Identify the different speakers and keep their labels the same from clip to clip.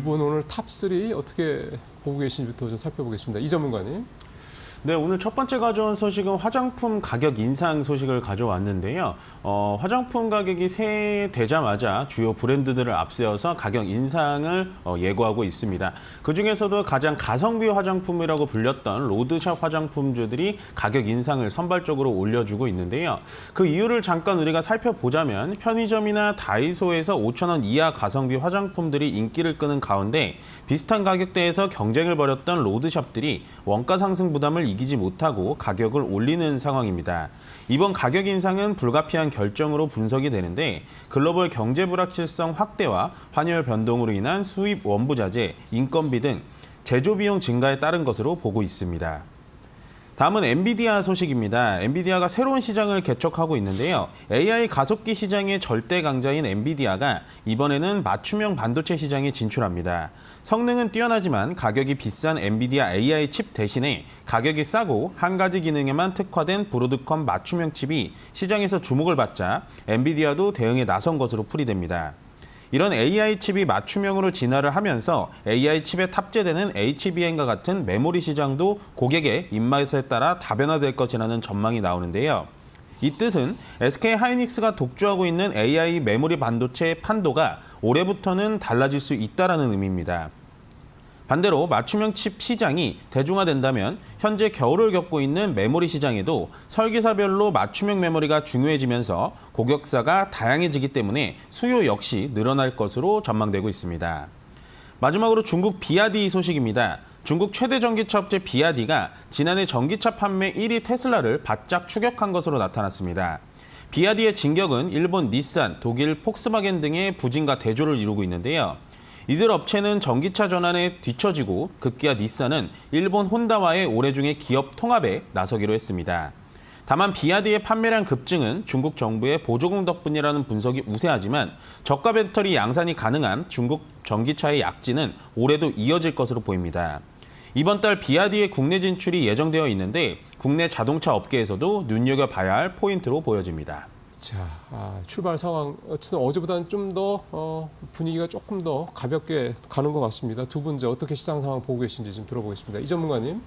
Speaker 1: 분 오늘 탑3 어떻게 보고 계신지부터 좀 살펴보겠습니다. 이 전문가님.
Speaker 2: 네, 오늘 첫 번째 가져온 소식은 화장품 가격 인상 소식을 가져왔는데요. 화장품 가격이 새해되자마자 주요 브랜드들을 앞세워서 가격 인상을 예고하고 있습니다. 그중에서도 가장 가성비 화장품이라고 불렸던 로드샵 화장품주들이 가격 인상을 선발적으로 올려주고 있는데요. 그 이유를 잠깐 우리가 살펴보자면 편의점이나 다이소에서 5,000원 이하 가성비 화장품들이 인기를 끄는 가운데 비슷한 가격대에서 경쟁을 벌였던 로드샵들이 원가 상승 부담을 이기지 못하고 가격을 올리는 상황입니다. 이번 가격 인상은 불가피한 결정으로 분석이 되는데 글로벌 경제 불확실성 확대와 환율 변동으로 인한 수입 원부자재, 인건비 등 제조 비용 증가에 따른 것으로 보고 있습니다. 다음은 엔비디아 소식입니다. 엔비디아가 새로운 시장을 개척하고 있는데요. AI 가속기 시장의 절대 강자인 엔비디아가 이번에는 맞춤형 반도체 시장에 진출합니다. 성능은 뛰어나지만 가격이 비싼 엔비디아 AI 칩 대신에 가격이 싸고 한 가지 기능에만 특화된 브로드컴 맞춤형 칩이 시장에서 주목을 받자 엔비디아도 대응에 나선 것으로 풀이됩니다. 이런 AI 칩이 맞춤형으로 진화를 하면서 AI 칩에 탑재되는 HBM과 같은 메모리 시장도 고객의 입맛에 따라 다변화될 것이라는 전망이 나오는데요. 이 뜻은 SK 하이닉스가 독주하고 있는 AI 메모리 반도체의 판도가 올해부터는 달라질 수 있다는 의미입니다. 반대로 맞춤형 칩 시장이 대중화된다면 현재 겨울을 겪고 있는 메모리 시장에도 설계사별로 맞춤형 메모리가 중요해지면서 고객사가 다양해지기 때문에 수요 역시 늘어날 것으로 전망되고 있습니다. 마지막으로 중국 비아디 소식입니다. 중국 최대 전기차 업체 비아디가 지난해 전기차 판매 1위 테슬라를 바짝 추격한 것으로 나타났습니다. 비아디의 진격은 일본 닛산, 독일 폭스바겐 등의 부진과 대조를 이루고 있는데요. 이들 업체는 전기차 전환에 뒤처지고 급기야 닛산은 일본 혼다와의 올해 중에 기업 통합에 나서기로 했습니다. 다만 비아디의 판매량 급증은 중국 정부의 보조금 덕분이라는 분석이 우세하지만 저가 배터리 양산이 가능한 중국 전기차의 약진은 올해도 이어질 것으로 보입니다. 이번 달 비아디의 국내 진출이 예정되어 있는데 국내 자동차 업계에서도 눈여겨봐야 할 포인트로 보여집니다.
Speaker 1: 자, 출발 상황 어제보다는 좀 더 분위기가 조금 더 가볍게 가는 것 같습니다. 두 분 이제 어떻게 시장 상황 보고 계신지 좀 들어보겠습니다. 이 전문가님.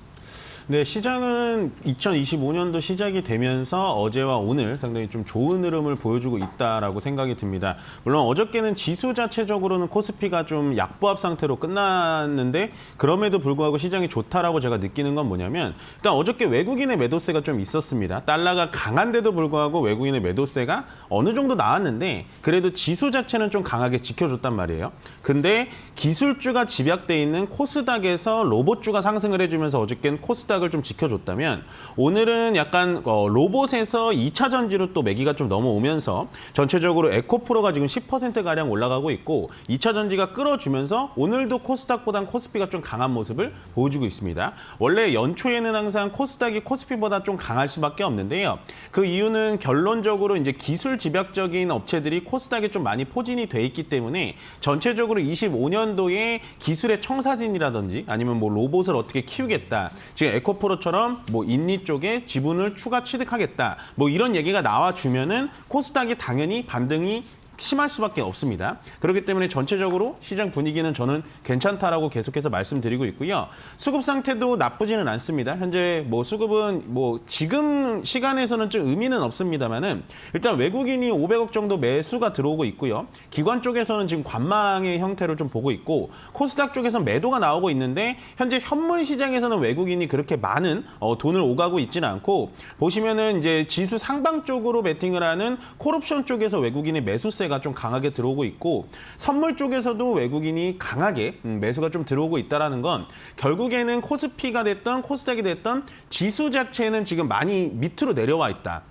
Speaker 2: 네, 시장은 2025년도 시작이 되면서 어제와 오늘 상당히 좀 좋은 흐름을 보여주고 있다라고 생각이 듭니다. 물론 어저께는 지수 자체적으로는 코스피가 좀 약보합 상태로 끝났는데 그럼에도 불구하고 시장이 좋다라고 제가 느끼는 건 뭐냐면 일단 어저께 외국인의 매도세가 좀 있었습니다. 달러가 강한데도 불구하고 외국인의 매도세가 어느 정도 나왔는데 그래도 지수 자체는 좀 강하게 지켜줬단 말이에요. 근데 기술주가 집약돼 있는 코스닥에서 로봇주가 상승을 해주면서 어저께는 코스닥 을 좀 지켜줬다면 오늘은 약간 로봇에서 2차 전지로 또 매기가 좀 넘어오면서 전체적으로 에코프로가 지금 10%가량 올라가고 있고 2차 전지가 끌어주면서 오늘도 코스닥보단 코스피가 좀 강한 모습을 보여주고 있습니다. 원래 연초에는 항상 코스닥이 코스피보다 좀 강할 수밖에 없는데요. 그 이유는 결론적으로 이제 기술 집약적인 업체들이 코스닥에 좀 많이 포진이 돼 있기 때문에 전체적으로 25년도에 기술의 청사진이라든지 아니면 뭐 로봇을 어떻게 키우겠다. 지금 에코프로처럼 뭐 인리 쪽에 지분을 추가 취득하겠다. 뭐 이런 얘기가 나와주면은 코스닥이 당연히 반등이 심할 수밖에 없습니다. 그렇기 때문에 전체적으로 시장 분위기는 저는 괜찮다라고 계속해서 말씀드리고 있고요. 수급 상태도 나쁘지는 않습니다. 현재 뭐 수급은 뭐 지금 시간에서는 좀 의미는 없습니다만은 일단 외국인이 500억 정도 매수가 들어오고 있고요. 기관 쪽에서는 지금 관망의 형태를 좀 보고 있고 코스닥 쪽에서 매도가 나오고 있는데 현재 현물 시장에서는 외국인이 그렇게 많은 돈을 오가고 있지는 않고 보시면은 이제 지수 상방 쪽으로 베팅을 하는 콜옵션 쪽에서 외국인의 매수세 가 좀 강하게 들어오고 있고 선물 쪽에서도 외국인이 강하게 매수가 좀 들어오고 있다는 건 결국에는 코스피가 됐던 코스닥이 됐던 지수 자체는 지금 많이 밑으로 내려와 있다.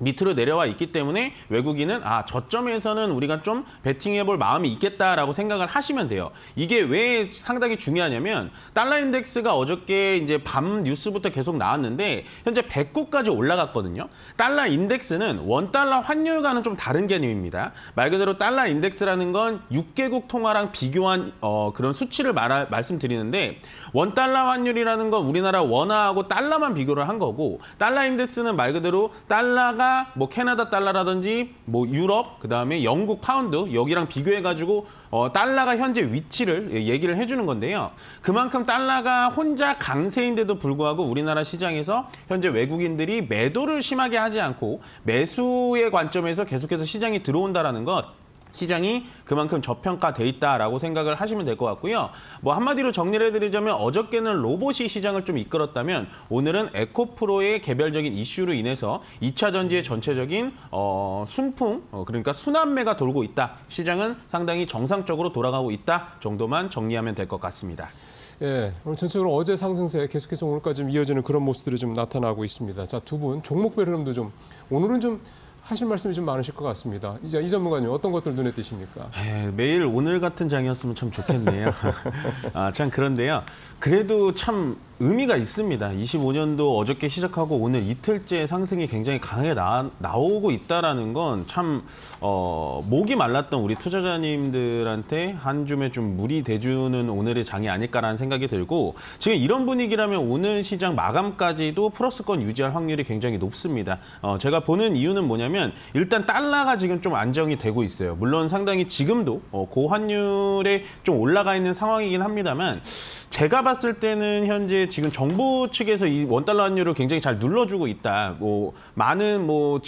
Speaker 2: 밑으로 내려와 있기 때문에 외국인은 저점에서는 우리가 좀 베팅해볼 마음이 있겠다라고 생각을 하시면 돼요. 이게 왜 상당히 중요하냐면 달러 인덱스가 어저께 이제 밤 뉴스부터 계속 나왔는데 현재 100구까지 올라갔거든요. 달러 인덱스는 원달러 환율과는 좀 다른 개념입니다. 말 그대로 달러 인덱스라는 건 6개국 통화랑 비교한 그런 수치를 말씀드리는데 원달러 환율이라는 건 우리나라 원화하고 달러만 비교를 한 거고 달러 인덱스는 말 그대로 달러가 달러가 뭐 캐나다 달러라든지 뭐 유럽, 그다음에 영국 파운드 여기랑 비교해 가지고 달러가 현재 위치를 얘기를 해주는 건데요. 그만큼 달러가 혼자 강세인데도 불구하고 우리나라 시장에서 현재 외국인들이 매도를 심하게 하지 않고 매수의 관점에서 계속해서 시장이 들어온다라는 것. 시장이 그만큼 저평가돼 있다라고 생각을 하시면 될 것 같고요. 뭐 한마디로 정리를 해드리자면 어저께는 로봇이 시장을 좀 이끌었다면 오늘은 에코프로의 개별적인 이슈로 인해서 2차 전지의 전체적인 순풍, 그러니까 순환매가 돌고 있다. 시장은 상당히 정상적으로 돌아가고 있다 정도만 정리하면 될 것 같습니다.
Speaker 1: 예, 오늘 전체적으로 어제 상승세 계속해서 오늘까지 좀 이어지는 그런 모습들이 좀 나타나고 있습니다. 자, 두 분 종목별 흐름도 좀 오늘은 좀 하실 말씀이 좀 많으실 것 같습니다. 이제 이 전문가님 어떤 것들 눈에 띄십니까?
Speaker 2: 매일 오늘 같은 장이었으면 참 좋겠네요. 참 그런데요. 그래도 참 의미가 있습니다. 25년도 어저께 시작하고 오늘 이틀째 상승이 굉장히 강하게 나오고 있다라는 건 참 목이 말랐던 우리 투자자님들한테 한 줌에 좀 물이 대주는 오늘의 장이 아닐까라는 생각이 들고 지금 이런 분위기라면 오늘 시장 마감까지도 플러스권 유지할 확률이 굉장히 높습니다. 제가 보는 이유는 뭐냐면 일단 달러가 지금 좀 안정이 되고 있어요. 물론 상당히 지금도 고환율에 좀 올라가 있는 상황이긴 합니다만 제가 봤을 때는 현재 지금 정부 측에서 이 원달러 환율을 굉장히 잘 눌러주고 있다. 뭐 많은 뭐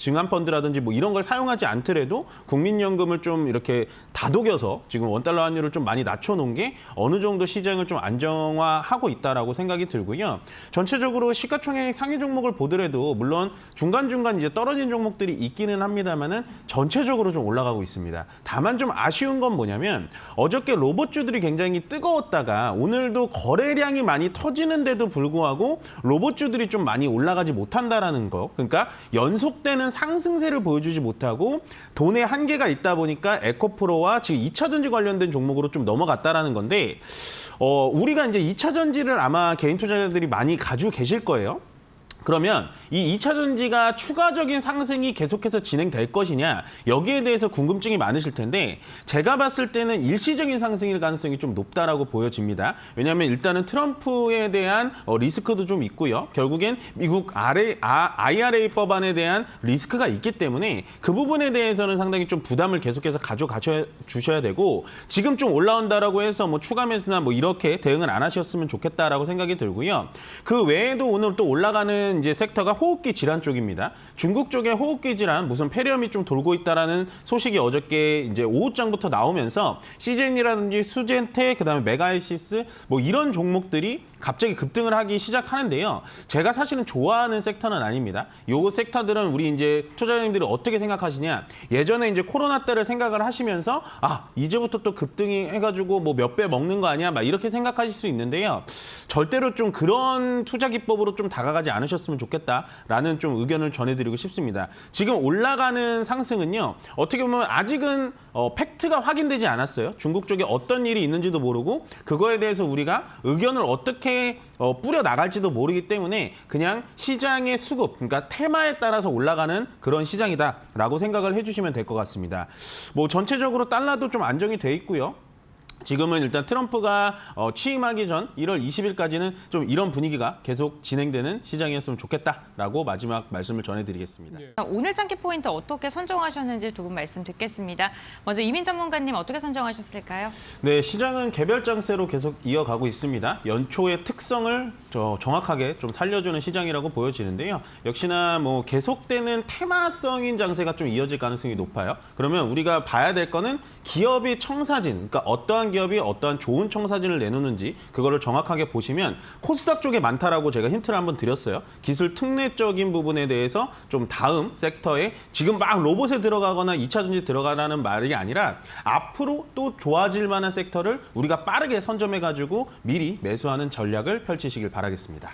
Speaker 2: 증환펀드라든지 뭐 이런 걸 사용하지 않더라도 국민연금을 좀 이렇게 다독여서 지금 원달러 환율을 좀 많이 낮춰놓은 게 어느 정도 시장을 좀 안정화하고 있다라고 생각이 들고요. 전체적으로 시가총액 상위 종목을 보더라도 물론 중간중간 이제 떨어진 종목들이 있기는 합니다만은 전체적으로 좀 올라가고 있습니다. 다만 좀 아쉬운 건 뭐냐면 어저께 로봇주들이 굉장히 뜨거웠다가 오늘도 거래량이 많이 터지는데도 불구하고 로봇주들이 좀 많이 올라가지 못한다라는 거. 그러니까 연속되는 상승세를 보여주지 못하고 돈의 한계가 있다 보니까 에코프로와 지금 2차 전지 관련된 종목으로 좀 넘어갔다라는 건데 우리가 이제 2차 전지를 아마 개인 투자자들이 많이 가지고 계실 거예요. 그러면 이 2차 전지가 추가적인 상승이 계속해서 진행될 것이냐 여기에 대해서 궁금증이 많으실 텐데 제가 봤을 때는 일시적인 상승일 가능성이 좀 높다라고 보여집니다. 왜냐하면 일단은 트럼프에 대한 리스크도 좀 있고요. 결국엔 미국 IRA 법안에 대한 리스크가 있기 때문에 그 부분에 대해서는 상당히 좀 부담을 계속해서 가져가 주셔야 되고 지금 좀 올라온다라고 해서 뭐 추가 매수나 뭐 이렇게 대응을 안 하셨으면 좋겠다라고 생각이 들고요. 그 외에도 오늘 또 올라가는 이제 섹터가 호흡기 질환 쪽입니다. 중국 쪽에 호흡기 질환 무슨 폐렴이 좀 돌고 있다라는 소식이 어저께 이제 오후장부터 나오면서 시젠이라든지 수젠테 그다음에 메가이시스 뭐 이런 종목들이 갑자기 급등을 하기 시작하는데요. 제가 사실은 좋아하는 섹터는 아닙니다. 요 섹터들은 우리 이제 투자자님들이 어떻게 생각하시냐? 예전에 이제 코로나 때를 생각을 하시면서 이제부터 또 급등이 해가지고 뭐 몇 배 먹는 거 아니야? 막 이렇게 생각하실 수 있는데요. 절대로 좀 그런 투자 기법으로 좀 다가가지 않으셨으면 좋겠다라는 좀 의견을 전해드리고 싶습니다. 지금 올라가는 상승은요. 어떻게 보면 아직은 팩트가 확인되지 않았어요. 중국 쪽에 어떤 일이 있는지도 모르고 그거에 대해서 우리가 의견을 어떻게 뿌려 나갈지도 모르기 때문에 그냥 시장의 수급, 그러니까 테마에 따라서 올라가는 그런 시장이다라고 생각을 해주시면 될 것 같습니다. 뭐 전체적으로 달러도 좀 안정이 돼 있고요. 지금은 일단 트럼프가 취임하기 전 1월 20일까지는 좀 이런 분위기가 계속 진행되는 시장이었으면 좋겠다라고 마지막 말씀을 전해드리겠습니다.
Speaker 3: 오늘 장기 포인트 어떻게 선정하셨는지 두 분 말씀 듣겠습니다. 먼저 이민 전문가님 어떻게 선정하셨을까요?
Speaker 2: 네, 시장은 개별 장세로 계속 이어가고 있습니다. 연초의 특성을 정확하게 좀 살려주는 시장이라고 보여지는데요. 역시나 뭐 계속되는 테마성인 장세가 좀 이어질 가능성이 높아요. 그러면 우리가 봐야 될 거는 기업의 청사진, 그러니까 어떠한 기업이 어떠한 좋은 청사진을 내놓는지 그거를 정확하게 보시면 코스닥 쪽에 많다라고 제가 힌트를 한번 드렸어요. 기술 특례적인 부분에 대해서 좀 다음 섹터에 지금 막 로봇에 들어가거나 2차 전지 들어가라는 말이 아니라 앞으로 또 좋아질 만한 섹터를 우리가 빠르게 선점해가지고 미리 매수하는 전략을 펼치시길 바라겠습니다.